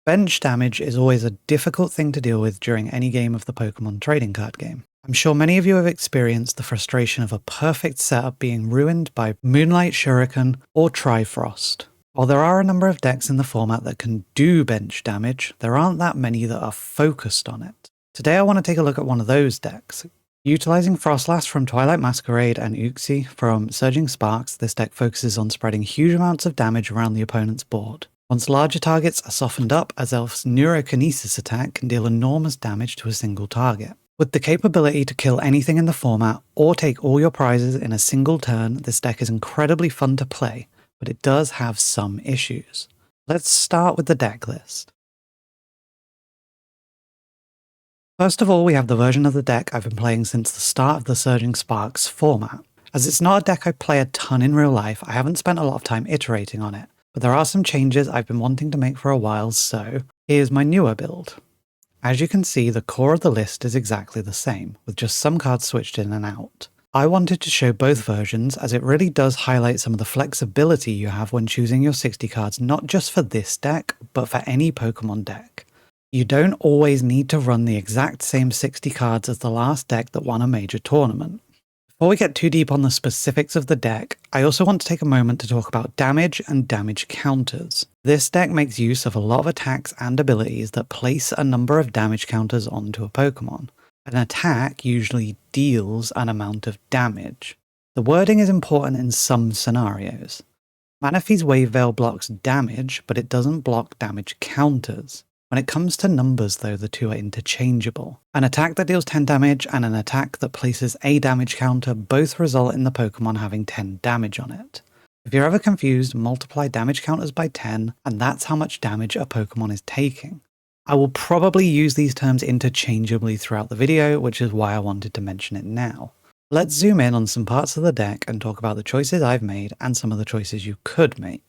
Bench damage is always a difficult thing to deal with during any game of the Pokemon trading card game. I'm sure many of you have experienced the frustration of a perfect setup being ruined by Moonlight Shuriken or Trifrost. While there are a number of decks in the format that can do bench damage, there aren't that many that are focused on it. Today I want to take a look at one of those decks. Utilizing Froslass from Twilight Masquerade and Uxie from Surging Sparks, this deck focuses on spreading huge amounts of damage around the opponent's board. Once larger targets are softened up, Azelf's Neurokinesis attack can deal enormous damage to a single target. With the capability to kill anything in the format, or take all your prizes in a single turn, this deck is incredibly fun to play, but it does have some issues. Let's start with the deck list. First of all, we have the version of the deck I've been playing since the start of the Surging Sparks format. As it's not a deck I play a ton in real life, I haven't spent a lot of time iterating on it. But there are some changes I've been wanting to make for a while, so here's my newer build. As you can see, the core of the list is exactly the same, with just some cards switched in and out. I wanted to show both versions as it really does highlight some of the flexibility you have when choosing your 60 cards, not just for this deck, but for any Pokemon deck. You don't always need to run the exact same 60 cards as the last deck that won a major tournament. Before we get too deep on the specifics of the deck, I also want to take a moment to talk about damage and damage counters. This deck makes use of a lot of attacks and abilities that place a number of damage counters onto a Pokemon. An attack usually deals an amount of damage. The wording is important in some scenarios. Manaphy's Wave Veil blocks damage, but it doesn't block damage counters. When it comes to numbers though, the two are interchangeable. An attack that deals 10 damage and an attack that places a damage counter both result in the Pokemon having 10 damage on it. If you're ever confused, multiply damage counters by 10 and that's how much damage a Pokemon is taking. I will probably use these terms interchangeably throughout the video, which is why I wanted to mention it now. Let's zoom in on some parts of the deck and talk about the choices I've made and some of the choices you could make.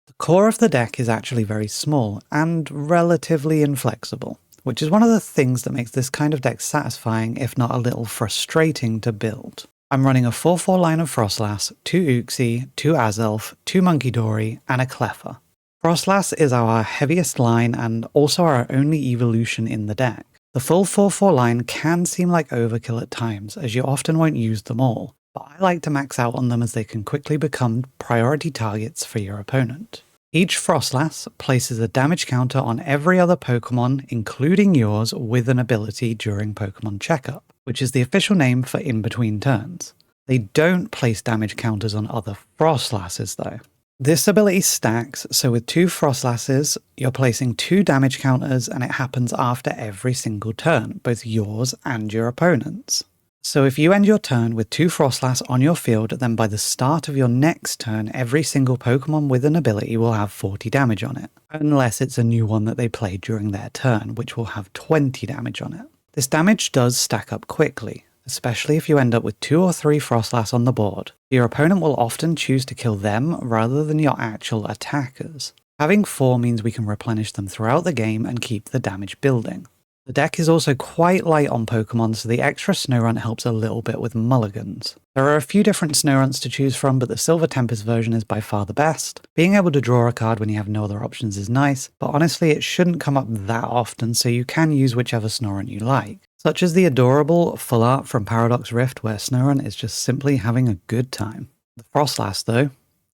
The core of the deck is actually very small and relatively inflexible, which is one of the things that makes this kind of deck satisfying if not a little frustrating to build. I'm running a 4-4 line of Froslass, 2 Uxie, 2 Azelf, 2 Munkidori, and a Cleffa. Froslass is our heaviest line and also our only evolution in the deck. The full 4-4 line can seem like overkill at times, as you often won't use them all, but I like to max out on them as they can quickly become priority targets for your opponent. Each Froslass places a damage counter on every other Pokemon, including yours, with an ability during Pokemon Checkup, which is the official name for in between turns. They don't place damage counters on other Froslasses though. This ability stacks, so with 2 Froslasses, you're placing 2 damage counters and it happens after every single turn, both yours and your opponent's. So if you end your turn with 2 Froslass on your field, then by the start of your next turn, every single Pokemon with an ability will have 40 damage on it, unless it's a new one that they played during their turn, which will have 20 damage on it. This damage does stack up quickly, especially if you end up with 2 or 3 Froslass on the board. Your opponent will often choose to kill them rather than your actual attackers. Having 4 means we can replenish them throughout the game and keep the damage building. The deck is also quite light on Pokemon, so the extra Snorunt helps a little bit with mulligans. There are a few different Snurunts to choose from, but the Silver Tempest version is by far the best. Being able to draw a card when you have no other options is nice, but honestly it shouldn't come up that often, so you can use whichever Snorunt you like. Such as the adorable full art from Paradox Rift where Snorunt is just simply having a good time. The Froslass though,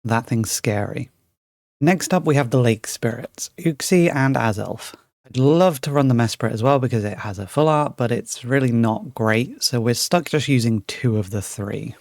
that thing's scary. Next up we have the Lake Spirits, Uxie and Azelf. I'd love to run the Mesprit as well because it has a full art, but it's really not great, so we're stuck just using 2 of the 3.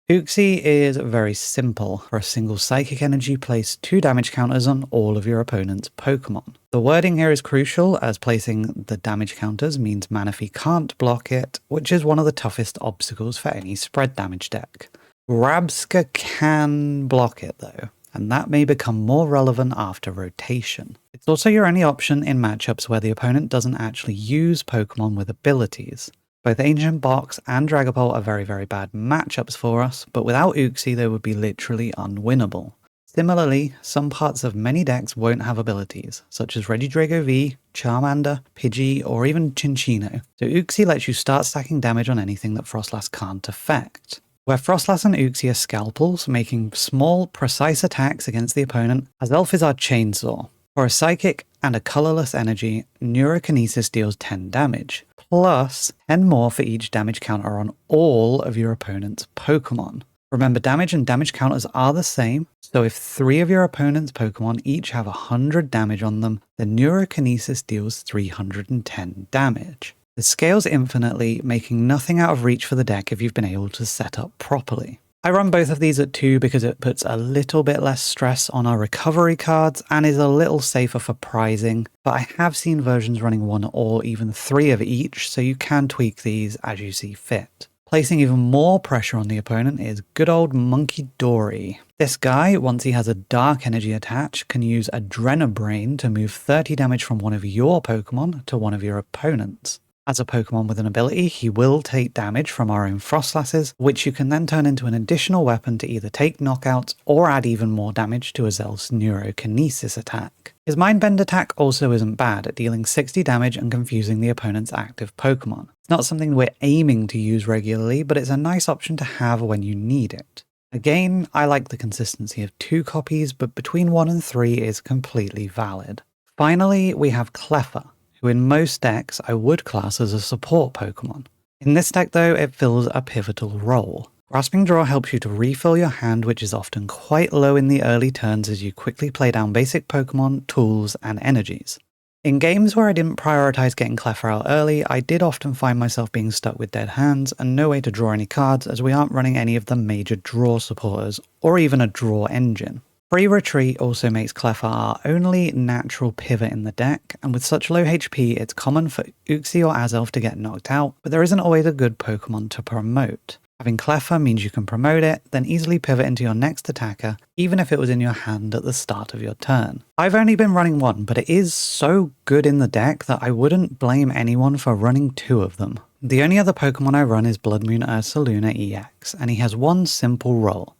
Uxie is very simple. For a single Psychic Energy, place 2 damage counters on all of your opponent's Pokemon. The wording here is crucial, as placing the damage counters means Manaphy can't block it, which is one of the toughest obstacles for any spread damage deck. Rabska can block it though, and that may become more relevant after rotation. It's also your only option in matchups where the opponent doesn't actually use Pokemon with abilities. Both Ancient Box and Dragapult are very bad matchups for us, but without Uxie they would be literally unwinnable. Similarly, some parts of many decks won't have abilities, such as Regidrago V, Charmander, Pidgey, or even Cinccino, so Uxie lets you start stacking damage on anything that Froslass can't affect. Where Froslass and Uxie are scalpels, making small, precise attacks against the opponent, Azelf is our chainsaw. For a psychic and a colorless energy, Neurokinesis deals 10 damage, plus 10 more for each damage counter on all of your opponent's Pokemon. Remember, damage and damage counters are the same, so if 3 of your opponent's Pokemon each have 100 damage on them, then Neurokinesis deals 310 damage. It scales infinitely, making nothing out of reach for the deck if you've been able to set up properly. I run both of these at 2 because it puts a little bit less stress on our recovery cards and is a little safer for prizing, but I have seen versions running 1 or even 3 of each, so you can tweak these as you see fit. Placing even more pressure on the opponent is good old Monkey Dory. This guy, once he has a dark energy attached, can use Adrenabrain to move 30 damage from one of your Pokemon to one of your opponent's. As a Pokemon with an ability, he will take damage from our own Frostlasses, which you can then turn into an additional weapon to either take knockouts or add even more damage to Azelf's Neurokinesis attack. His Mindbend attack also isn't bad at dealing 60 damage and confusing the opponent's active Pokemon. It's not something we're aiming to use regularly, but it's a nice option to have when you need it. Again, I like the consistency of 2 copies, but between 1 and 3 is completely valid. Finally, we have Cleffa, who in most decks I would class as a support Pokemon. In this deck though, it fills a pivotal role. Grasping Draw helps you to refill your hand, which is often quite low in the early turns as you quickly play down basic Pokemon, tools, and energies. In games where I didn't prioritize getting Cleffa out early, I did often find myself being stuck with dead hands and no way to draw any cards as we aren't running any of the major draw supporters, or even a draw engine. Free Retreat also makes Cleffa our only natural pivot in the deck, and with such low HP it's common for Uxie or Azelf to get knocked out, but there isn't always a good Pokemon to promote. Having Cleffa means you can promote it, then easily pivot into your next attacker, even if it was in your hand at the start of your turn. I've only been running 1, but it is so good in the deck that I wouldn't blame anyone for running 2 of them. The only other Pokemon I run is Blood Moon Ursaluna EX, and he has one simple role.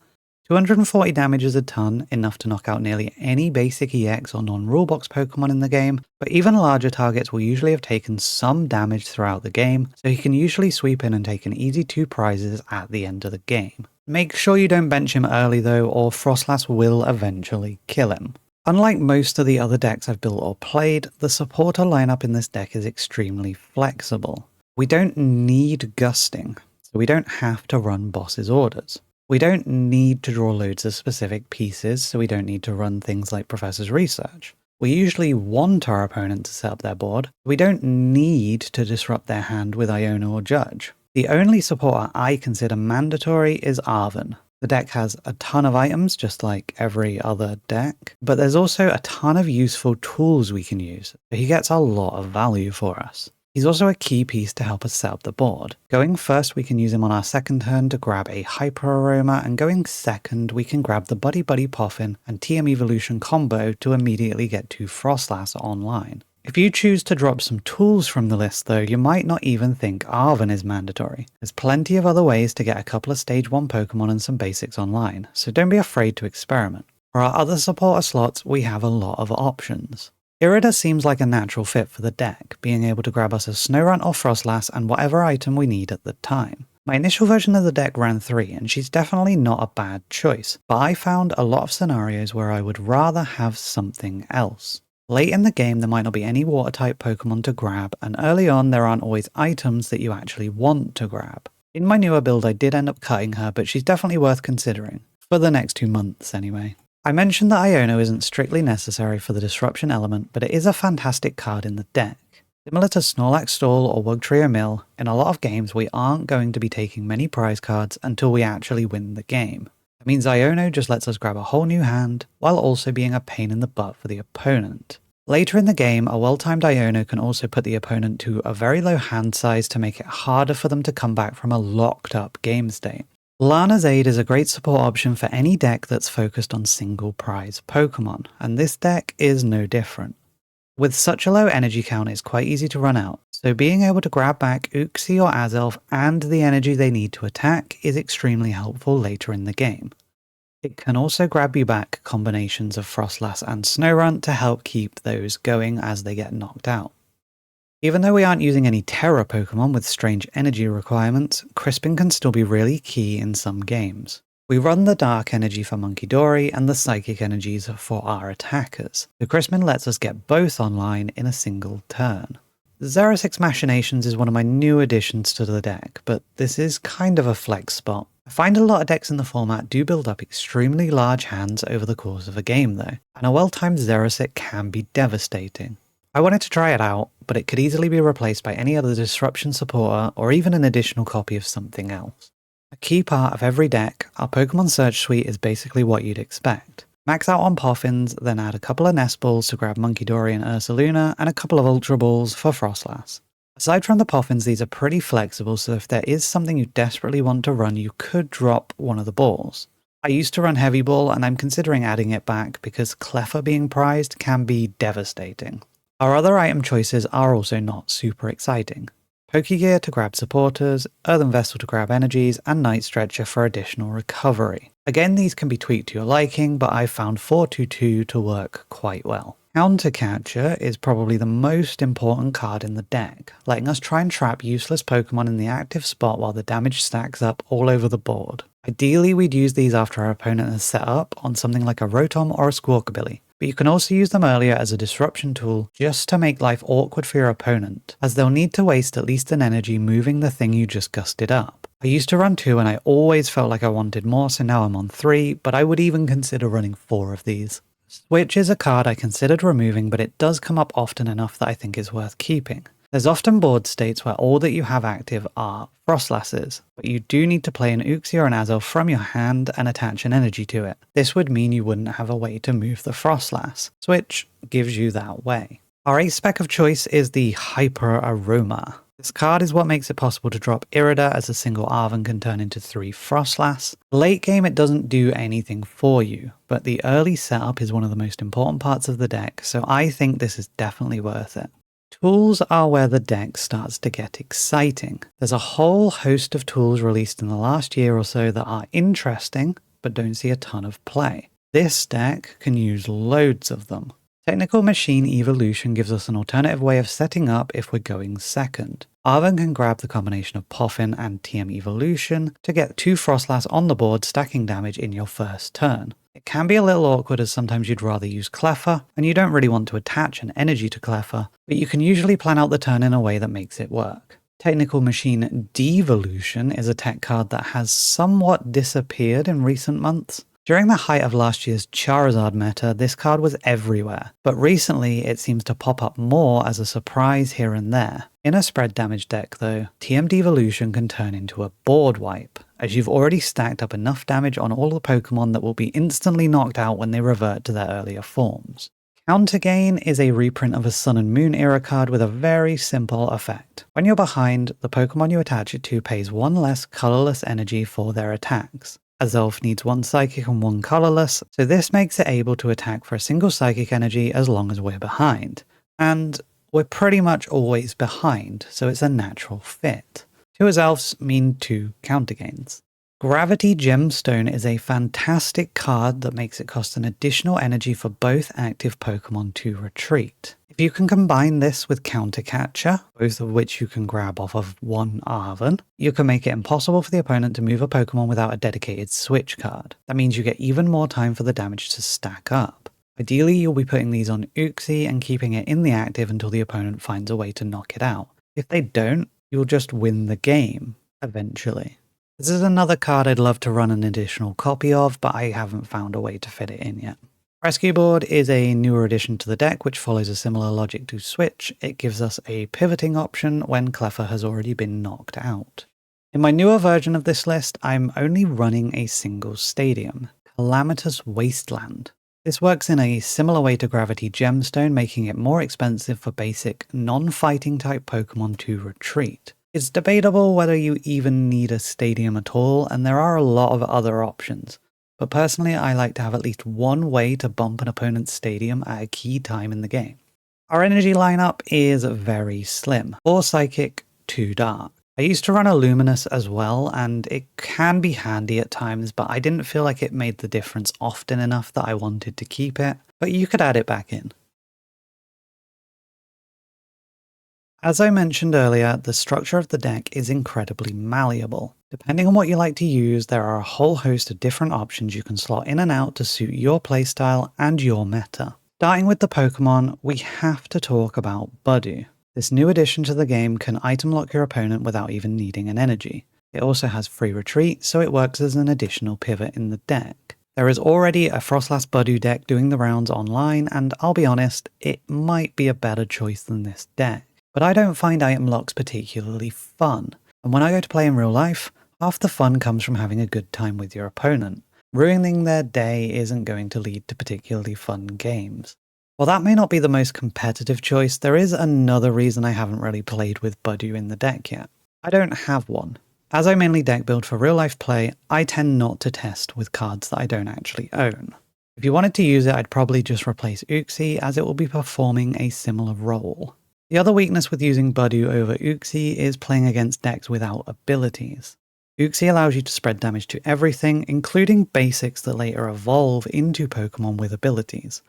240 damage is a ton, enough to knock out nearly any basic EX or non-rulebox Pokemon in the game, but even larger targets will usually have taken some damage throughout the game, so he can usually sweep in and take an easy 2 prizes at the end of the game. Make sure you don't bench him early though, or Froslass will eventually kill him. Unlike most of the other decks I've built or played, the supporter lineup in this deck is extremely flexible. We don't need gusting, so we don't have to run boss's orders. We don't need to draw loads of specific pieces, so we don't need to run things like Professor's Research. We usually want our opponent to set up their board. We don't need to disrupt their hand with Iona or Judge. The only supporter I consider mandatory is Arven. The deck has a ton of items, just like every other deck, but there's also a ton of useful tools we can use, so he gets a lot of value for us. He's also a key piece to help us set up the board. Going first, we can use him on our second turn to grab a Hyper Aroma, and going second, we can grab the Buddy Buddy Poffin and TM Evolution combo to immediately get 2 Froslass online. If you choose to drop some tools from the list though, you might not even think Arven is mandatory. There's plenty of other ways to get a couple of Stage 1 Pokemon and some basics online, so don't be afraid to experiment. For our other supporter slots, we have a lot of options. Irida seems like a natural fit for the deck, being able to grab us a Snorunt or Froslass and whatever item we need at the time. My initial version of the deck ran 3, and she's definitely not a bad choice, but I found a lot of scenarios where I would rather have something else. Late in the game there might not be any water-type Pokemon to grab, and early on there aren't always items that you actually want to grab. In my newer build I did end up cutting her, but she's definitely worth considering. For the next 2 months anyway. I mentioned that Iono isn't strictly necessary for the disruption element, but it is a fantastic card in the deck. Similar to Snorlax Stall or Wugtrio Mill, in a lot of games we aren't going to be taking many prize cards until we actually win the game. That means Iono just lets us grab a whole new hand, while also being a pain in the butt for the opponent. Later in the game, a well-timed Iono can also put the opponent to a very low hand size to make it harder for them to come back from a locked up game state. Lana's Aid is a great support option for any deck that's focused on single prize Pokemon, and this deck is no different. With such a low energy count, it's quite easy to run out, so being able to grab back Uxie or Azelf and the energy they need to attack is extremely helpful later in the game. It can also grab you back combinations of Froslass and Snorunt to help keep those going as they get knocked out. Even though we aren't using any Terra Pokemon with strange energy requirements, Crispin can still be really key in some games. We run the Dark Energy for Munkidori and the Psychic Energies for our attackers. The Crispin lets us get both online in a single turn. Xerosix Machinations is one of my new additions to the deck, but this is kind of a flex spot. I find a lot of decks in the format do build up extremely large hands over the course of a game though, and a well-timed Xerosix can be devastating. I wanted to try it out, but it could easily be replaced by any other disruption supporter or even an additional copy of something else. A key part of every deck, our Pokemon Search Suite is basically what you'd expect. Max out on Poffins, then add a couple of Nest Balls to grab Munkidori and Ursaluna, and a couple of Ultra Balls for Froslass. Aside from the Poffins, these are pretty flexible, so if there is something you desperately want to run, you could drop one of the balls. I used to run Heavy Ball, and I'm considering adding it back because Cleffa being prized can be devastating. Our other item choices are also not super exciting. Pokegear to grab supporters, Earthen Vessel to grab energies, and Night Stretcher for additional recovery. Again, these can be tweaked to your liking, but I've found 422 to work quite well. Countercatcher is probably the most important card in the deck, letting us try and trap useless Pokemon in the active spot while the damage stacks up all over the board. Ideally, we'd use these after our opponent has set up on something like a Rotom or a Squawkabilly, but you can also use them earlier as a disruption tool just to make life awkward for your opponent, as they'll need to waste at least an energy moving the thing you just gusted up. I used to run 2 and I always felt like I wanted more, so now I'm on 3, but I would even consider running 4 of these. Switch is a card I considered removing, but it does come up often enough that I think is worth keeping. There's often board states where all that you have active are Frostlasses, but you do need to play an Uxie or an Azelf from your hand and attach an energy to it. This would mean you wouldn't have a way to move the Froslass. Switch gives you that way. Our ace spec of choice is the Hyper Aroma. This card is what makes it possible to drop Irida, as a single Arven can turn into 3 Froslass. Late game it doesn't do anything for you, but the early setup is one of the most important parts of the deck, so I think this is definitely worth it. Tools are where the deck starts to get exciting. There's a whole host of tools released in the last year or so that are interesting, but don't see a ton of play. This deck can use loads of them. Technical Machine Evolution gives us an alternative way of setting up if we're going second. Arven can grab the combination of Poffin and TM Evolution to get 2 Froslass on the board, stacking damage in your first turn. It can be a little awkward as sometimes you'd rather use Cleffa, and you don't really want to attach an energy to Cleffa, but you can usually plan out the turn in a way that makes it work. Technical Machine Devolution is a tech card that has somewhat disappeared in recent months. During the height of last year's Charizard meta, this card was everywhere, but recently it seems to pop up more as a surprise here and there. In a spread damage deck though, TM Devolution can turn into a board wipe, as you've already stacked up enough damage on all the Pokemon that will be instantly knocked out when they revert to their earlier forms. Countergain is a reprint of a Sun and Moon era card with a very simple effect. When you're behind, the Pokemon you attach it to pays 1 less colourless energy for their attacks. Azelf needs 1 Psychic and 1 Colourless, so this makes it able to attack for a single Psychic energy as long as we're behind. And we're pretty much always behind, so it's a natural fit. 2 Azelfs mean 2 countergains. Gravity Gemstone is a fantastic card that makes it cost an additional energy for both active Pokemon to retreat. If you can combine this with Countercatcher, both of which you can grab off of 1 Arven, you can make it impossible for the opponent to move a Pokemon without a dedicated switch card. That means you get even more time for the damage to stack up. Ideally, you'll be putting these on Uxie and keeping it in the active until the opponent finds a way to knock it out. If they don't, you'll just win the game, eventually. This is another card I'd love to run an additional copy of, but I haven't found a way to fit it in yet. Rescue Board is a newer addition to the deck which follows a similar logic to Switch. It gives us a pivoting option when Cleffa has already been knocked out. In my newer version of this list, I'm only running a single stadium, Calamitous Wasteland. This works in a similar way to Gravity Gemstone, making it more expensive for basic, non-fighting type Pokemon to retreat. It's debatable whether you even need a stadium at all, and there are a lot of other options. But personally, I like to have at least one way to bump an opponent's stadium at a key time in the game. Our energy lineup is very slim. 4 Psychic, 2 Dark. I used to run a Luminous as well, and it can be handy at times, but I didn't feel like it made the difference often enough that I wanted to keep it, but you could add it back in. As I mentioned earlier, the structure of the deck is incredibly malleable. Depending on what you like to use, there are a whole host of different options you can slot in and out to suit your playstyle and your meta. Starting with the Pokemon, we have to talk about Budew. This new addition to the game can item lock your opponent without even needing an energy. It also has free retreat, so it works as an additional pivot in the deck. There is already a Froslass Budew deck doing the rounds online, and I'll be honest, it might be a better choice than this deck. But I don't find item locks particularly fun, and when I go to play in real life, half the fun comes from having a good time with your opponent. Ruining their day isn't going to lead to particularly fun games. While that may not be the most competitive choice, there is another reason I haven't really played with Budew in the deck yet. I don't have one. As I mainly deck build for real life play, I tend not to test with cards that I don't actually own. If you wanted to use it, I'd probably just replace Uxie, as it will be performing a similar role. The other weakness with using Budew over Uxie is playing against decks without abilities. Uxie allows you to spread damage to everything, including basics that later evolve into Pokemon with abilities.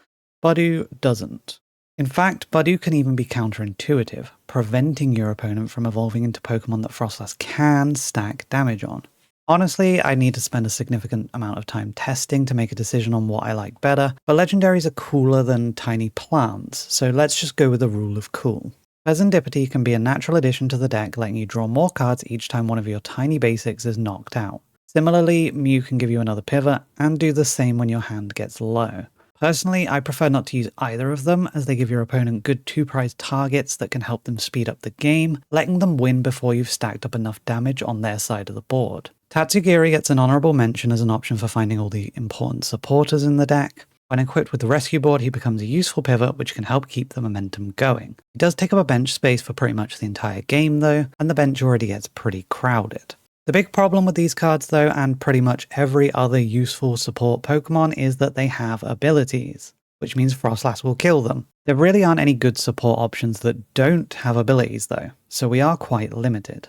Budew doesn't. In fact, Budew can even be counterintuitive, preventing your opponent from evolving into Pokemon that Froslass can stack damage on. Honestly, I need to spend a significant amount of time testing to make a decision on what I like better, but legendaries are cooler than tiny plants, so let's just go with the rule of cool. Serendipity can be a natural addition to the deck, letting you draw more cards each time one of your tiny basics is knocked out. Similarly, Mew can give you another pivot, and do the same when your hand gets low. Personally, I prefer not to use either of them, as they give your opponent good 2-prize targets that can help them speed up the game, letting them win before you've stacked up enough damage on their side of the board. Tatsugiri gets an honourable mention as an option for finding all the important supporters in the deck. When equipped with the rescue board, he becomes a useful pivot which can help keep the momentum going. He does take up a bench space for pretty much the entire game though, and the bench already gets pretty crowded. The big problem with these cards though, and pretty much every other useful support Pokemon, is that they have abilities, which means Froslass will kill them. There really aren't any good support options that don't have abilities though, so we are quite limited.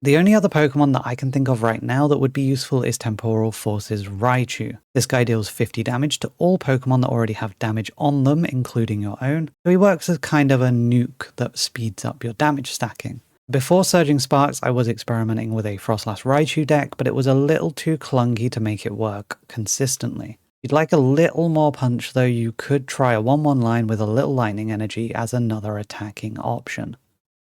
The only other Pokemon that I can think of right now that would be useful is Temporal Force's Raichu. This guy deals 50 damage to all Pokemon that already have damage on them, including your own, so he works as kind of a nuke that speeds up your damage stacking. Before Surging Sparks, I was experimenting with a Froslass Raichu deck, but it was a little too clunky to make it work consistently. If you'd like a little more punch though, you could try a 1-1 line with a little lightning energy as another attacking option.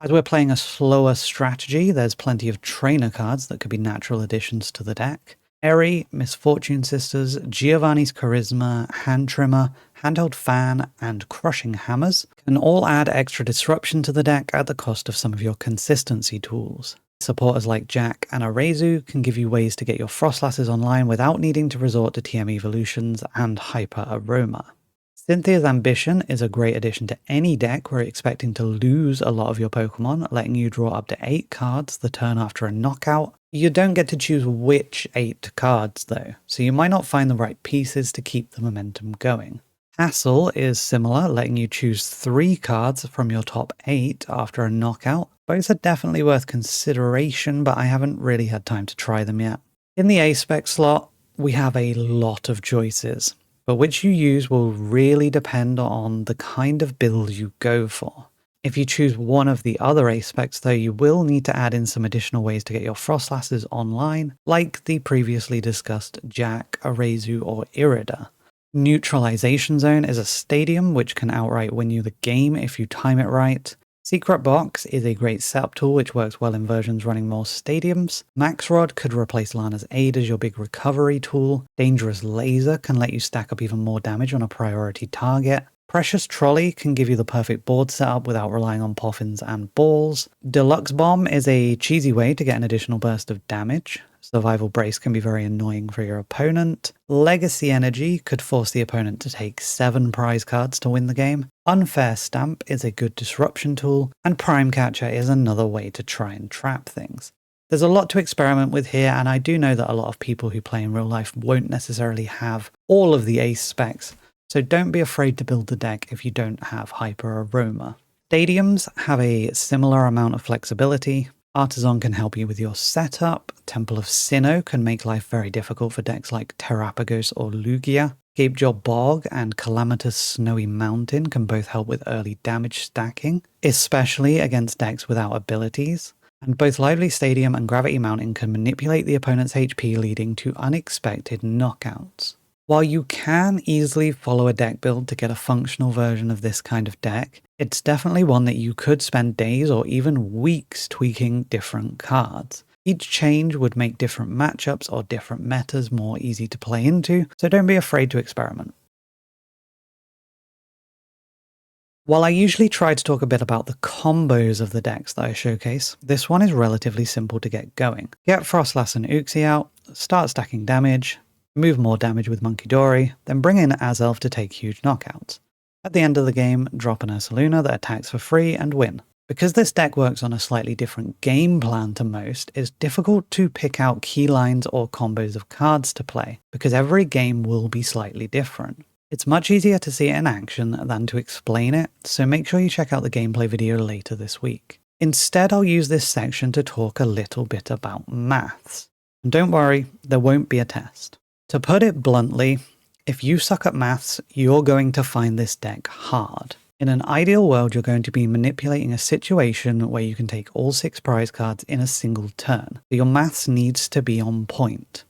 As we're playing a slower strategy, there's plenty of trainer cards that could be natural additions to the deck. Eri, Misfortune Sisters, Giovanni's Charisma, Hand Trimmer, Handheld Fan, and Crushing Hammers can all add extra disruption to the deck at the cost of some of your consistency tools. Supporters like Jack and Arezu can give you ways to get your Frostlasses online without needing to resort to TM Evolutions and Hyper Aroma. Cynthia's Ambition is a great addition to any deck where you're expecting to lose a lot of your Pokemon, letting you draw up to 8 cards the turn after a knockout. You don't get to choose which 8 cards though, so you might not find the right pieces to keep the momentum going. Hassle is similar, letting you choose 3 cards from your top 8 after a knockout. Both are definitely worth consideration, but I haven't really had time to try them yet. In the A-Spec slot, we have a lot of choices, but which you use will really depend on the kind of build you go for. If you choose one of the other A-Specs though, you will need to add in some additional ways to get your Frostlasses online, like the previously discussed Jack, Arezu, or Irida. Neutralization Zone is a stadium which can outright win you the game if you time it right. Secret Box is a great setup tool which works well in versions running more stadiums. Max Rod could replace Lana's Aid as your big recovery tool. Dangerous Laser can let you stack up even more damage on a priority target. Precious Trolley can give you the perfect board setup without relying on Poffins and Balls. Deluxe Bomb is a cheesy way to get an additional burst of damage. Survival Brace can be very annoying for your opponent. Legacy Energy could force the opponent to take 7 prize cards to win the game. Unfair Stamp is a good disruption tool, and Prime Catcher is another way to try and trap things. There's a lot to experiment with here, and I do know that a lot of people who play in real life won't necessarily have all of the ace specs, so don't be afraid to build the deck if you don't have Hyper Aroma. Stadiums have a similar amount of flexibility. Artisan can help you with your setup. Temple of Sinnoh can make life very difficult for decks like Terrapagos or Lugia. Gapejaw Bog and Calamitous Snowy Mountain can both help with early damage stacking, especially against decks without abilities. And both Lively Stadium and Gravity Mountain can manipulate the opponent's HP, leading to unexpected knockouts. While you can easily follow a deck build to get a functional version of this kind of deck, it's definitely one that you could spend days or even weeks tweaking different cards. Each change would make different matchups or different metas more easy to play into, so don't be afraid to experiment. While I usually try to talk a bit about the combos of the decks that I showcase, this one is relatively simple to get going. Get Froslass and Uxie out, start stacking damage, move more damage with Monkey Dory, then bring in Azelf to take huge knockouts. At the end of the game, drop an Ursaluna that attacks for free and win. Because this deck works on a slightly different game plan to most, it's difficult to pick out key lines or combos of cards to play, because every game will be slightly different. It's much easier to see it in action than to explain it, so make sure you check out the gameplay video later this week. Instead, I'll use this section to talk a little bit about maths. And don't worry, there won't be a test. To put it bluntly, if you suck at maths, you're going to find this deck hard. In an ideal world, you're going to be manipulating a situation where you can take all 6 prize cards in a single turn. But your maths needs to be on point.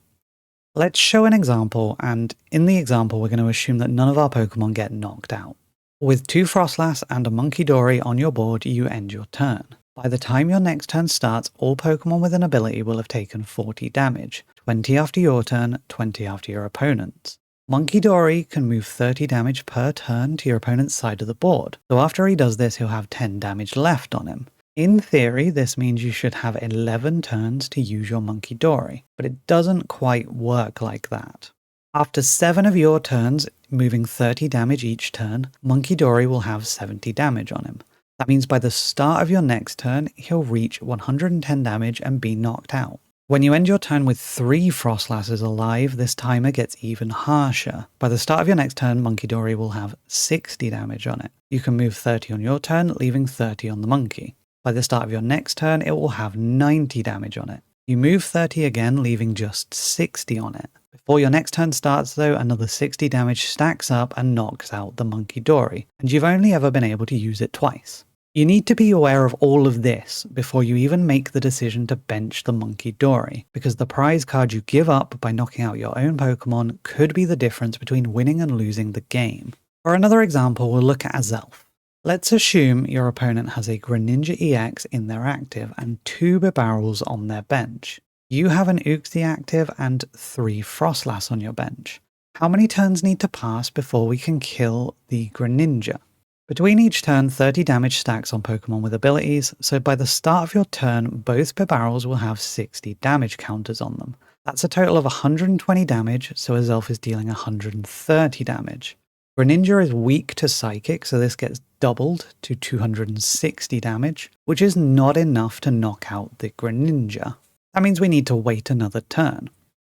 Let's show an example, and in the example we're going to assume that none of our Pokemon get knocked out. With 2 Froslass and a Monkey Dory on your board, you end your turn. By the time your next turn starts, all Pokemon with an ability will have taken 40 damage, 20 after your turn, 20 after your opponent's. Monkey Dory can move 30 damage per turn to your opponent's side of the board, so after he does this he'll have 10 damage left on him. In theory, this means you should have 11 turns to use your Monkey Dory, but it doesn't quite work like that. After 7 of your turns, moving 30 damage each turn, Monkey Dory will have 70 damage on him. That means by the start of your next turn, he'll reach 110 damage and be knocked out. When you end your turn with 3 Frostlasses alive, this timer gets even harsher. By the start of your next turn, Monkey Dory will have 60 damage on it. You can move 30 on your turn, leaving 30 on the monkey. By the start of your next turn, it will have 90 damage on it. You move 30 again, leaving just 60 on it. Before your next turn starts though, another 60 damage stacks up and knocks out the Monkey Dory, and you've only ever been able to use it twice. You need to be aware of all of this before you even make the decision to bench the Monkey Dory, because the prize card you give up by knocking out your own Pokemon could be the difference between winning and losing the game. For another example, we'll look at Azelf. Let's assume your opponent has a Greninja EX in their active and 2 Bibarels on their bench. You have an Uxie active and 3 Froslass on your bench. How many turns need to pass before we can kill the Greninja? Between each turn, 30 damage stacks on Pokemon with abilities, so by the start of your turn, both Bibarels will have 60 damage counters on them. That's a total of 120 damage, so Azelf is dealing 130 damage. Greninja is weak to Psychic, so this gets doubled to 260 damage, which is not enough to knock out the Greninja. That means we need to wait another turn.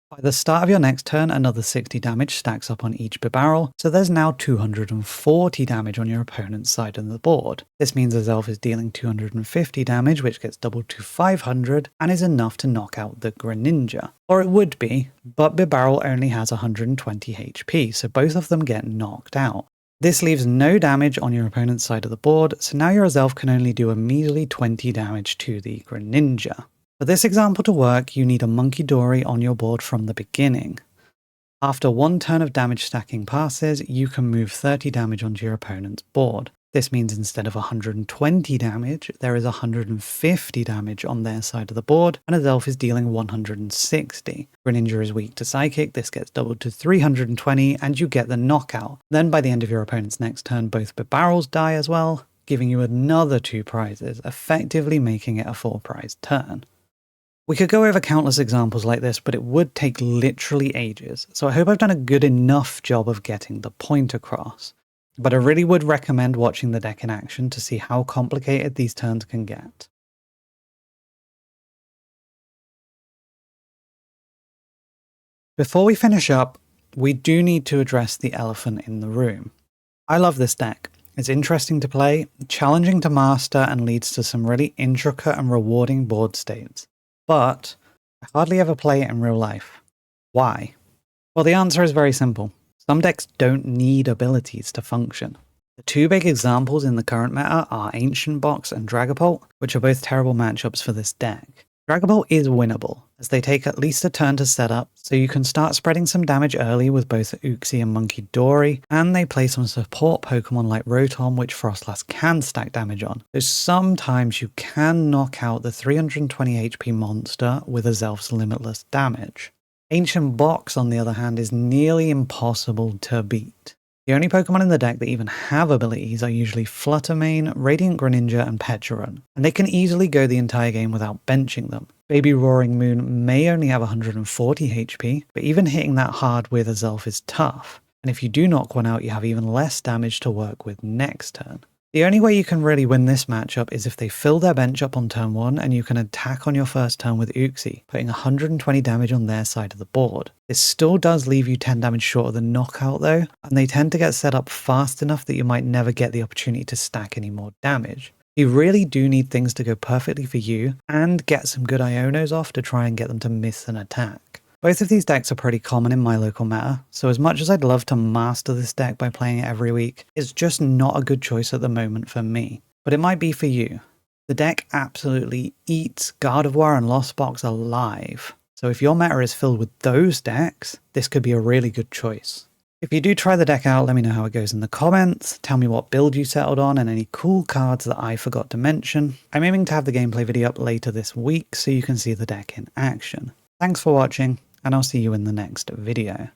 By the start of your next turn, another 60 damage stacks up on each Bibarel, so there's now 240 damage on your opponent's side of the board. This means Azelf is dealing 250 damage, which gets doubled to 500, and is enough to knock out the Greninja. Or it would be, but Bibarel only has 120 HP, so both of them get knocked out. This leaves no damage on your opponent's side of the board, so now your Azelf can only do a measly 20 damage to the Greninja. For this example to work, you need a Monkey Dory on your board from the beginning. After 1 turn of damage stacking passes, you can move 30 damage onto your opponent's board. This means instead of 120 damage, there is 150 damage on their side of the board, and Azelf is dealing 160. Greninja is weak to Psychic, this gets doubled to 320, and you get the knockout. Then by the end of your opponent's next turn, both Bibarels die as well, giving you another 2 prizes, effectively making it a 4 prize turn. We could go over countless examples like this, but it would take literally ages, so I hope I've done a good enough job of getting the point across. But I really would recommend watching the deck in action to see how complicated these turns can get. Before we finish up, we do need to address the elephant in the room. I love this deck. It's interesting to play, challenging to master, and leads to some really intricate and rewarding board states. But I hardly ever play it in real life. Why? Well, the answer is very simple. Some decks don't need abilities to function. The two big examples in the current meta are Ancient Box and Dragapult, which are both terrible matchups for this deck. Dragapult is winnable, as they take at least a turn to set up, so you can start spreading some damage early with both Uxie and Monkey Dory, and they play some support Pokemon like Rotom, which Froslass can stack damage on. So sometimes you can knock out the 320 HP monster with a Zelf's limitless damage. Ancient Box, on the other hand, is nearly impossible to beat. The only Pokemon in the deck that even have abilities are usually Fluttermane, Radiant Greninja, and Pecharunt, and they can easily go the entire game without benching them. Baby Roaring Moon may only have 140 HP, but even hitting that hard with a Zelf is tough, and if you do knock one out, you have even less damage to work with next turn. The only way you can really win this matchup is if they fill their bench up on turn 1 and you can attack on your first turn with Uxie, putting 120 damage on their side of the board. This still does leave you 10 damage short of the knockout though, and they tend to get set up fast enough that you might never get the opportunity to stack any more damage. You really do need things to go perfectly for you, and get some good Ionos off to try and get them to miss an attack. Both of these decks are pretty common in my local meta, so as much as I'd love to master this deck by playing it every week, it's just not a good choice at the moment for me. But it might be for you. The deck absolutely eats Gardevoir and Lost Box alive, so if your meta is filled with those decks, this could be a really good choice. If you do try the deck out, let me know how it goes in the comments, tell me what build you settled on and any cool cards that I forgot to mention. I'm aiming to have the gameplay video up later this week so you can see the deck in action. Thanks for watching, and I'll see you in the next video.